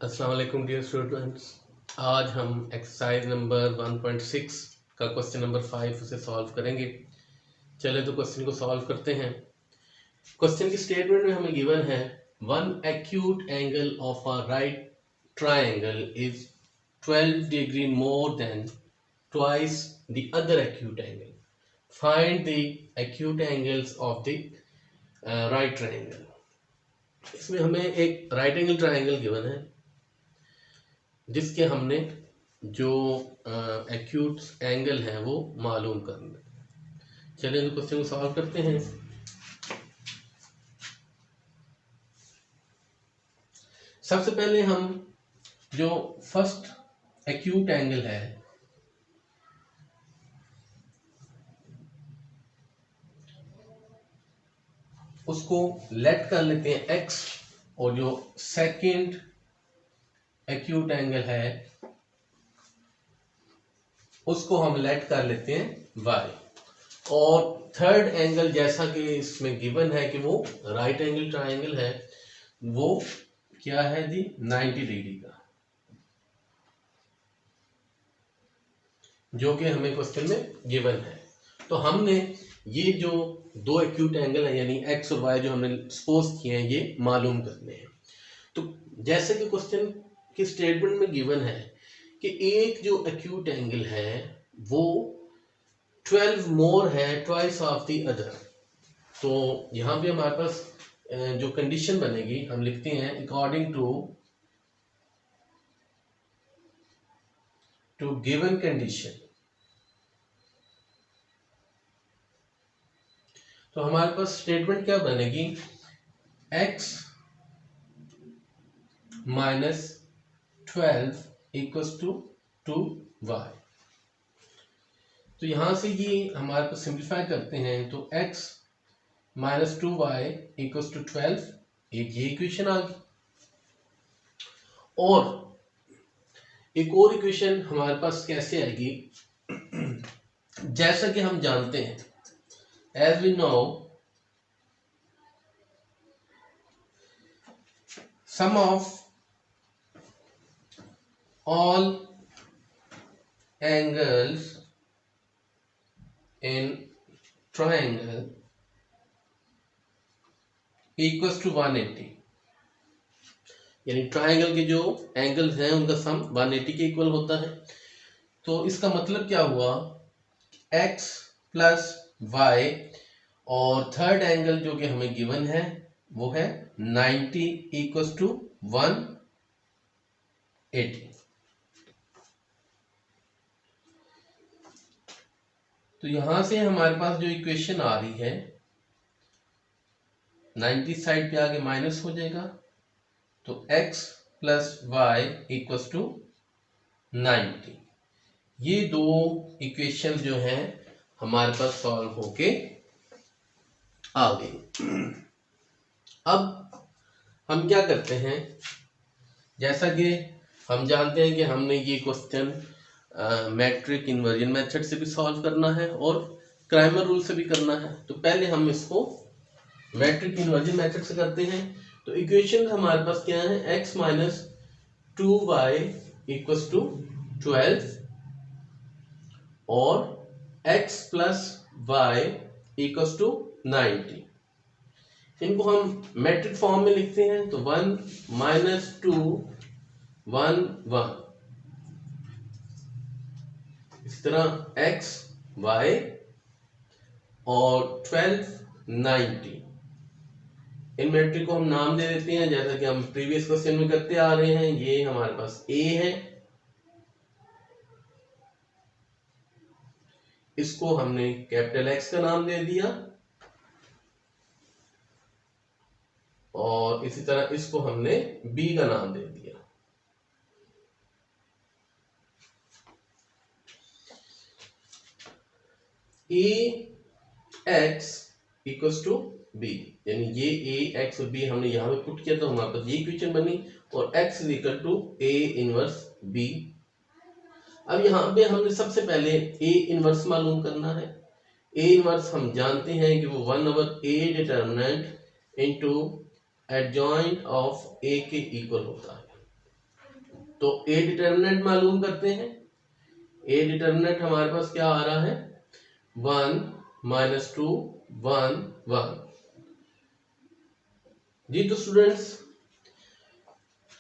अस्सलाम वालेकुम dear students. आज हम एक्सरसाइज नंबर 1.6 का क्वेश्चन नंबर 5 उसे सॉल्व करेंगे। चले तो क्वेश्चन को सॉल्व करते हैं। क्वेश्चन की स्टेटमेंट में हमें गिवन है one acute angle of a right triangle is 12 degree more than twice the other acute angle. Find the acute angles of the right triangle. इसमें हमें एक राइट एंगल ट्रायंगल गिवन है जिसके हमने जो एक्यूट एंगल है वो मालूम करना है। चलिए तो क्वेश्चन को सॉल्व करते हैं। सबसे पहले हम जो फर्स्ट एक्यूट एंगल है उसको लेट कर लेते हैं x, और जो सेकंड एक्यूट एंगल है उसको हम लेट कर लेते हैं y, और थर्ड एंगल जैसा कि इसमें गिवन है कि वो राइट एंगल ट्रायंगल है, वो क्या है जी 90 डिग्री का, जो कि हमें क्वेश्चन में गिवन है। तो हमने ये जो दो एक्यूट एंगल है यानी x और y जो हमने सपोज किए हैं ये मालूम करने हैं। तो जैसे कि क्वेश्चन की स्टेटमेंट में गिवन है कि एक जो एक्यूट एंगल है वो 12 मोर है ट्वाइस ऑफ द अदर। तो यहाँ पे हमारे पास जो कंडीशन बनेगी हम लिखते हैं अकॉर्डिंग टू गिवन कंडीशन। तो हमारे पास स्टेटमेंट क्या बनेगी, x minus 12 equals to 2y। तो यहां से ये हमारे पास सिंप्लीफाई करते हैं तो x minus 2y equals to 12, एक ये इक्वेशन आ गई। और एक और इक्वेशन हमारे पास कैसे आएगी, जैसा कि हम जानते हैं as we know sum of all angles in triangle equals to 180। यानी ट्रायंगल के जो एंगल्स हैं उनका सम 180 के इक्वल होता है। तो इसका मतलब क्या हुआ, x प्लस वाई और थर्ड एंगल जो कि हमें गिवन है वो है 90 इक्वल्स टू 180। तो यहां से हमारे पास जो इक्वेशन आ रही है 90 साइड पे आगे माइनस हो जाएगा, तो x plus Y equals to 90। ये दो इक्वेशन जो हैं हमारे पास सॉल्व होके आ गई। अब हम क्या करते हैं, जैसा कि हम जानते हैं कि हमने ये क्वेश्चन मैट्रिक इन्वर्जन मेथड से भी सॉल्व करना है और क्राइमर रूल से भी करना है। तो पहले हम इसको मैट्रिक इन्वर्जन मेथड से करते हैं। तो इक्वेशन हमारे पास क्या है, x minus 2y equals to 12 और x plus Y equals to 90। इनको हम मैट्रिक फॉर्म में लिखते हैं तो 1 माइनस 2 1 1, इस तरह x y और 12 90। इन मैट्रिक को हम नाम दे देते हैं जैसा कि हम प्रीवियस क्वेश्चन में करते आ रहे हैं। ये हमारे पास A है, इसको हमने कैपिटल X का नाम दे दिया, और इसी तरह इसको हमने B का नाम दे दिया। AX इक्वल्स टू B, यानी ये A X और B हमने यहाँ पे पुट किया तो हमारे पास ये इक्वेशन बनी, और X is equal to A inverse B। अब यहाँ पे हमने सबसे पहले A इनवर्स मालूम करना है। A इनवर्स हम जानते हैं कि वो 1/A determinant into adjoint of A के इक्वल होता है। तो ए डिटर्मिनेंट मालूम करते हैं। ए डिटर्मिनेंट हमारे पास क्या आ रहा है, 1 - 2 1 1 जी। तो स्टूडेंट्स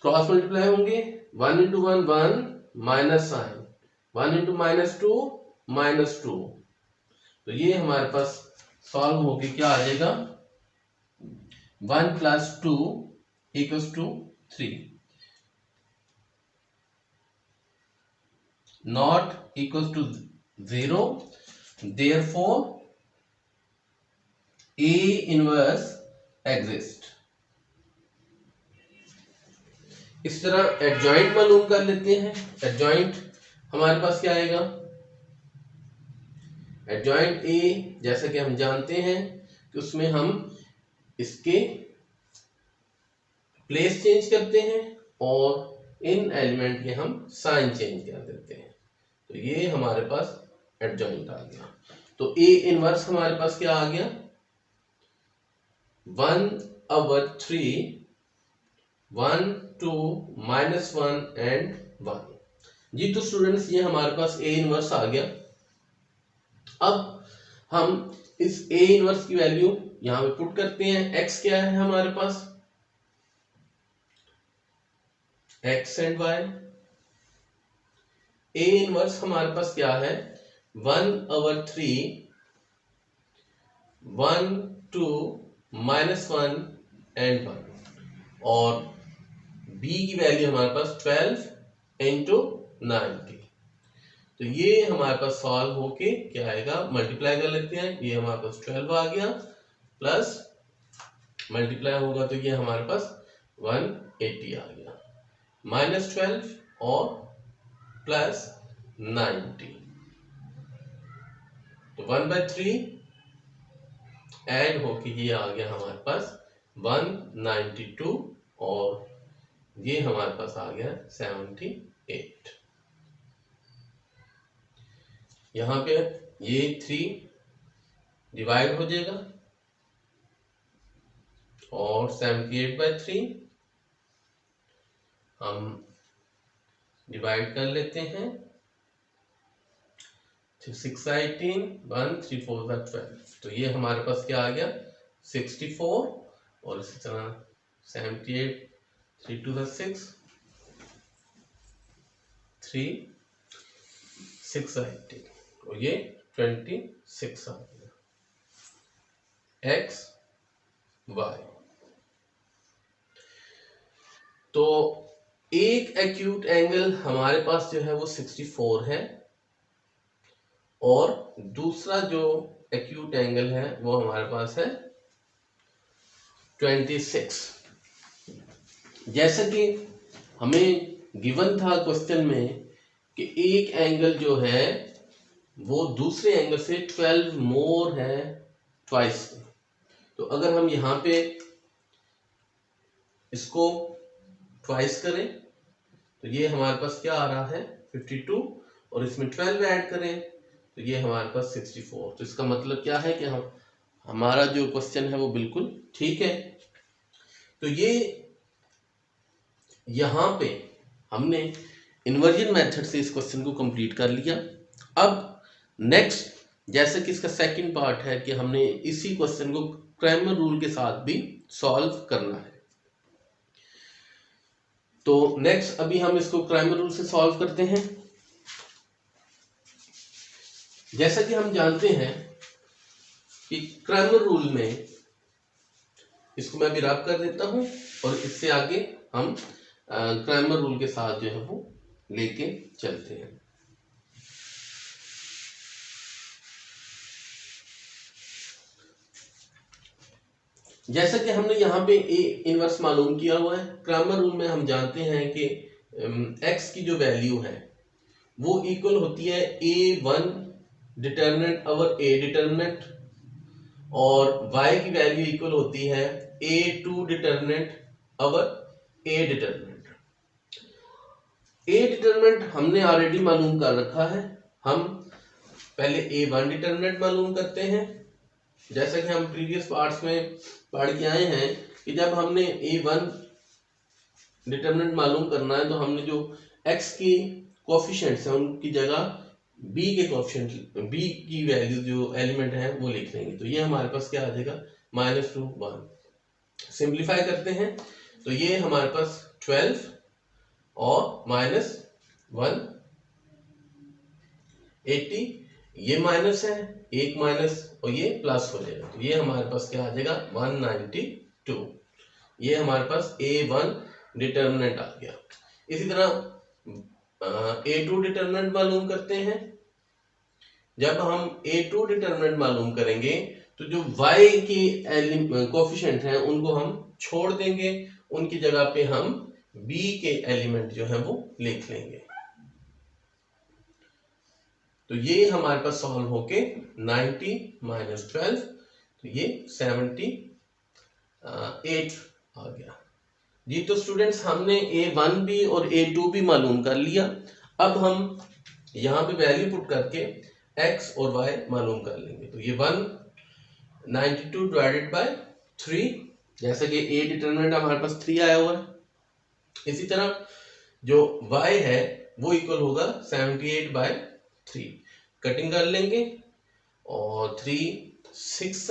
क्रॉस मल्टीप्लाई होंगे, 1 × 1 1 माइनस साइन, 1 × -2 -2। तो ये हमारे पास सॉल्व होके क्या आ जाएगा, 1 + 2 = 3, not equals to 0, therefore A inverse exists। इस तरह एडजॉइंट मालूम कर लेते हैं। एडजॉइंट हमारे पास क्या आएगा, एडजॉइंट ए जैसा कि हम जानते हैं कि उसमें हम इसके प्लेस चेंज करते हैं और इन एलिमेंट के हम साइन चेंज कर देते हैं। तो ये हमारे पास एडजॉइंट आ गया। तो ए इनवर्स हमारे पास क्या आ गया, 1/3 1 2 -1 and 1 जी। तो स्टूडेंट्स ये हमारे पास ए इनवर्स आ गया। अब हम इस ए इनवर्स की वैल्यू यहां पे पुट करते हैं। एक्स क्या है हमारे पास, X and Y. A inverse हमारे पास क्या है, 1/3 1 2 -1 and 1 और b की वैल्यू हमारे पास 12 × 90। तो ये हमारे पास सॉल्व होके क्या आएगा, मल्टीप्लाई कर लेते हैं। ये हमारे पास 12 आ गया, प्लस मल्टीप्लाई होगा तो ये हमारे पास 180 आ गया, -12 और प्लस 90। तो 1/3 ऐड होके ये आ गया हमारे पास 192 और ये हमारे पास आ गया 78। यहां पे ये 3 डिवाइड हो जाएगा और 78/3 हम डिवाइड कर लेते हैं। 6 18 1 3 4 12। तो ये हमारे पास क्या आ गया, 64 और इसी तरह 78 3 2 6 3 6 18 और ये 26 आ गया, एक्स वाई। तो एक एक्यूट एंगल हमारे पास जो है वो 64 है और दूसरा जो एक्यूट एंगल है वो हमारे पास है 26। जैसा कि हमें गिवन था क्वेश्चन में कि एक एंगल जो है वो दूसरे एंगल से 12 मोर है, ट्वाइस। तो अगर हम यहाँ पे इसको ट्वाइस करें तो ये हमारे पास क्या आ रहा है 52 और इसमें 12 ऐड करें तो ये हमारे पास 64। तो इसका मतलब क्या है कि हमारा जो क्वेश्चन है वो बिल्कुल ठीक है। तो ये यहाँ पे हमने इन्वर्जन मेथड से इस क्वेश्चन को कंप्लीट कर लिया। अब नेक्स्ट जैसे कि इसका सेकंड पार्ट है कि हमने इसी क्वेश्चन को क्रैमर रूल के साथ भी सॉल्व करना है। तो नेक्स्ट अभी हम इसको क्रैमर रूल से सॉल्व करते हैं। जैसा कि हम जानते हैं कि क्रैमर रूल में, इसको मैं भी रब कर देता हूं और इससे आगे हम क्रैमर रूल के साथ जो है वो लेके चलते हैं। जैसा कि हमने यहाँ पे ए इनवर्स मालूम किया हुआ है, क्रैमर रूल में हम जानते हैं कि एक्स की जो वैल्यू है वो इक्वल होती है A1 determinant our A determinant और y की वैल्यू इक्वल होती है A2 determinant our A determinant. A determinant हमने ऑलरेडी मालूम कर रखा है। हम पहले A1 डिटर्मिनेंट मालूम करते हैं। जैसा कि हम प्रीवियस पार्ट्स में पढ़ के आए हैं कि जब हमने A1 डिटर्मिनेंट मालूम करना है तो हमने जो x की कोफिशिएंट्स हैं उनकी जगह b के कोफिशिएंट, b की वैल्यू जो एलिमेंट है वो लिख लेंगे। तो ये हमारे पास क्या आ जाएगा, -2 1। सिंप्लीफाई करते हैं तो ये हमारे पास 12 और -1 80, ये माइनस है, एक माइनस और ये प्लस हो जाएगा। तो ये हमारे पास क्या आ जाएगा 192। ये हमारे पास A1 डिटर्मिनेंट आ गया। इसी तरह A2 डिटर्मिनेंट मालूम करते हैं। जब हम A2 डिटर्मिनेंट मालूम करेंगे तो जो y के कोफिशिएंट हैं उनको हम छोड़ देंगे, उनकी जगह पे हम b के एलिमेंट जो है वो लिख लेंगे। तो ये हमारे पास सॉल्व होके 90 - 12, तो ये 78 आ गया जी। तो स्टूडेंट्स हमने A1 भी और A2 भी मालूम कर लिया। अब हम यहाँ पे वैल्यू पुट करके x और y मालूम कर लेंगे। तो ये 192 डिवाइडेड बाय 3, जैसा कि a डिटरमिनेंट हमारे पास 3 आया हुआ है। इसी तरह जो y है वो इक्वल होगा 78/3। कटिंग कर लेंगे और 3 6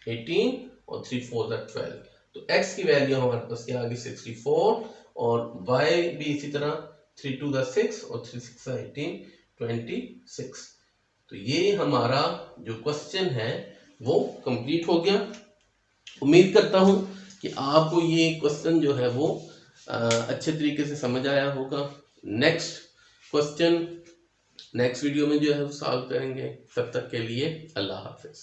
18 और 3 4 12। तो x की वैल्यू हमारे पास क्या आ गई 64 और y भी इसी तरह 3 2 6 और 3 6 18 26। तो ये हमारा जो क्वेश्चन है वो कंप्लीट हो गया। उम्मीद करता हूं कि आपको ये क्वेश्चन जो है वो अच्छे तरीके से समझ आया होगा। नेक्स्ट क्वेश्चन नेक्स्ट वीडियो में जो है सॉल्व करेंगे। तब तक के लिए अल्लाह हाफिज।